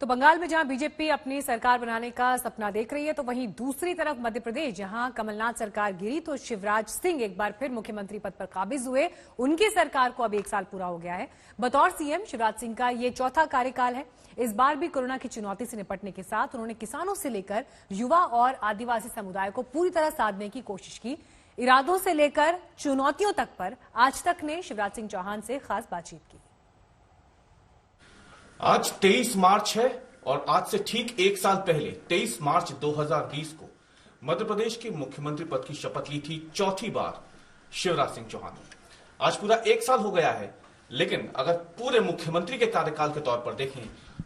तो बंगाल में जहां बीजेपी अपनी सरकार बनाने का सपना देख रही है, तो वहीं दूसरी तरफ मध्य प्रदेश जहां कमलनाथ सरकार गिरी तो शिवराज सिंह एक बार फिर मुख्यमंत्री पद पर काबिज हुए। उनकी सरकार को अब 1 साल पूरा हो गया है। बतौर सीएम शिवराज सिंह का ये चौथा कार्यकाल है। इस बार भी कोरोना की चुनौती से निपटने के साथ उन्होंने किसानों से लेकर युवा और आदिवासी समुदाय को पूरी तरह साधने की कोशिश की। इरादों से लेकर चुनौतियों तक पर आज तक ने शिवराज सिंह चौहान से खास बातचीत की। आज 23 मार्च है और आज से ठीक 1 साल पहले 23 मार्च 2020 को मध्य प्रदेश के मुख्यमंत्री पद की शपथ ली थी चौथी बार शिवराज सिंह चौहान। आज पूरा 1 साल हो गया है, लेकिन अगर पूरे मुख्यमंत्री के कार्यकाल के तौर पर देखें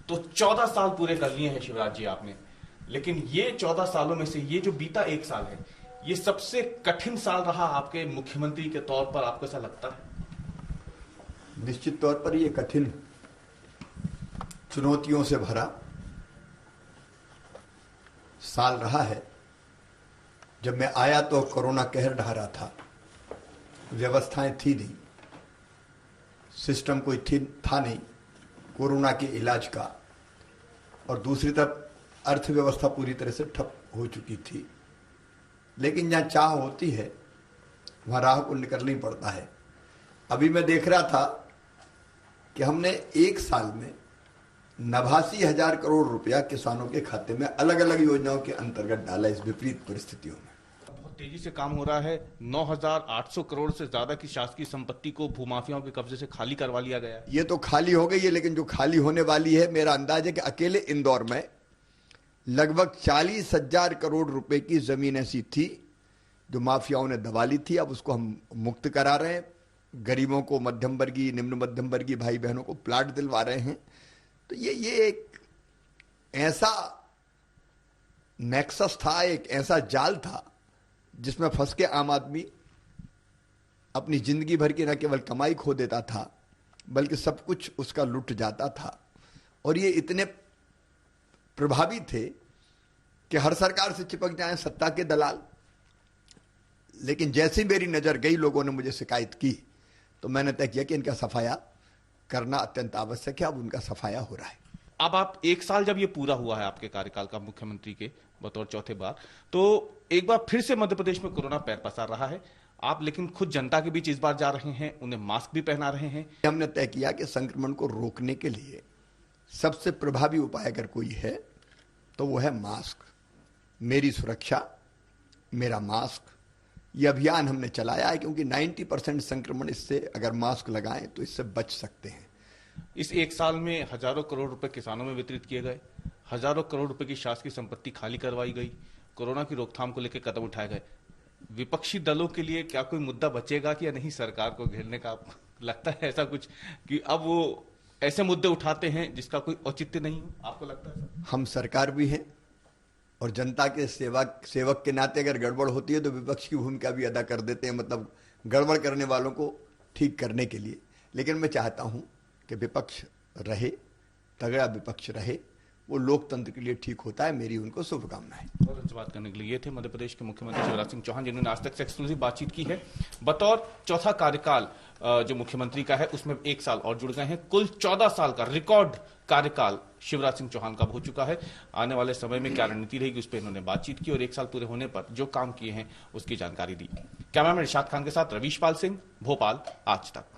तो 14 साल पूरे कर लिए हैं शिवराज जी आपने। लेकिन ये 14 सालों में से ये जो बीता 1 साल है, ये सबसे कठिन साल रहा आपके मुख्यमंत्री के तौर पर, आपको ऐसा लगता है? निश्चित तौर पर ये कठिन, चुनौतियों से भरा साल रहा है। जब मैं आया तो कोरोना कहर ढा रहा था, व्यवस्थाएं थी नहीं, सिस्टम कोई था नहीं कोरोना के इलाज का, और दूसरी तरफ अर्थव्यवस्था पूरी तरह से ठप हो चुकी थी। लेकिन जहां चाह होती है वहां राह को निकलना ही पड़ता है। अभी मैं देख रहा था कि हमने 1 साल में 89,000 करोड़ रुपया किसानों के खाते में अलग अलग योजनाओं के अंतर्गत डाला। इस विपरीत परिस्थितियों में बहुत तेजी से काम हो रहा है। 9,800 करोड़ से ज्यादा की शासकीय संपत्ति को भूमाफियाओं के कब्जे से खाली करवा लिया गया है। ये तो खाली हो गई है, लेकिन जो खाली होने वाली है, मेरा अंदाज है कि अकेले इंदौर में लगभग 40,000 करोड़ रुपए की जमीन ऐसी थी जो माफियाओं ने दबा ली थी। अब उसको हम मुक्त करा रहे हैं। गरीबों को, मध्यम वर्गीय, निम्न मध्यम वर्गीय भाई बहनों को प्लाट दिलवा रहे हैं। तो ये एक ऐसा नेक्सस था, एक ऐसा जाल था जिसमें फंस के आम आदमी अपनी जिंदगी भर की न केवल कमाई खो देता था, बल्कि सब कुछ उसका लुट जाता था। और ये इतने प्रभावी थे कि हर सरकार से चिपक जाएं सत्ता के दलाल। लेकिन जैसे मेरी नजर गई, लोगों ने मुझे शिकायत की, तो मैंने तय किया कि इनका सफाया करना अत्यंत आवश्यक है। अब उनका सफाया हो रहा है। अब आप 1 साल जब ये पूरा हुआ है आपके कार्यकाल का मुख्यमंत्री के बतौर चौथे बार, तो एक बार फिर से मध्य प्रदेश में कोरोना पैर पसार रहा है। आप लेकिन खुद जनता के बीच इस बार जा रहे हैं, उन्हें मास्क भी पहना रहे हैं। हमने तय किया कि संक्रमण को रोकने के लिए सबसे प्रभावी उपाय अगर कोई है तो वो है मास्क। मेरी सुरक्षा मेरा मास्क, ये अभियान हमने चलाया है, क्योंकि 90% संक्रमण इससे, अगर मास्क लगाएं तो इससे बच सकते हैं। इस 1 साल में हजारों करोड़ रुपए किसानों में वितरित किए गए, हजारों करोड़ रुपए की शासकीय संपत्ति खाली करवाई गई, कोरोना की रोकथाम को लेकर कदम उठाए गए। विपक्षी दलों के लिए क्या कोई मुद्दा बचेगा कि या नहीं सरकार को घेरने का? आपको लगता है ऐसा कुछ कि अब वो ऐसे मुद्दे उठाते हैं जिसका कोई औचित्य नहीं हो? आपको लगता है? हम सरकार भी हैं और जनता के सेवक के नाते अगर गड़बड़ होती है तो विपक्ष की भूमिका भी अदा कर देते हैं, मतलब गड़बड़ करने वालों को ठीक करने के लिए। लेकिन मैं चाहता हूं कि विपक्ष रहे, तगड़ा विपक्ष रहे, वो लोकतंत्र के लिए ठीक होता है। मेरी उनको शुभकामनाएं। और अच्छी बात करने के लिए ये थे मध्य प्रदेश के मुख्यमंत्री शिवराज सिंह चौहान, जिन्होंने आज तक से एक्सक्लूसिव बातचीत की है। बतौर चौथा कार्यकाल जो मुख्यमंत्री का है, उसमें 1 साल और जुड़ गए हैं। कुल 14 साल का रिकॉर्ड कार्यकाल शिवराज सिंह चौहान का हो चुका है। आने वाले समय में क्या रणनीति रहेगी उस पर इन्होंने बातचीत की और 1 साल पूरे होने पर जो काम किए हैं उसकी जानकारी दी। कैमरामैन इरशाद खान के साथ रवीश पाल सिंह, भोपाल, आज तक।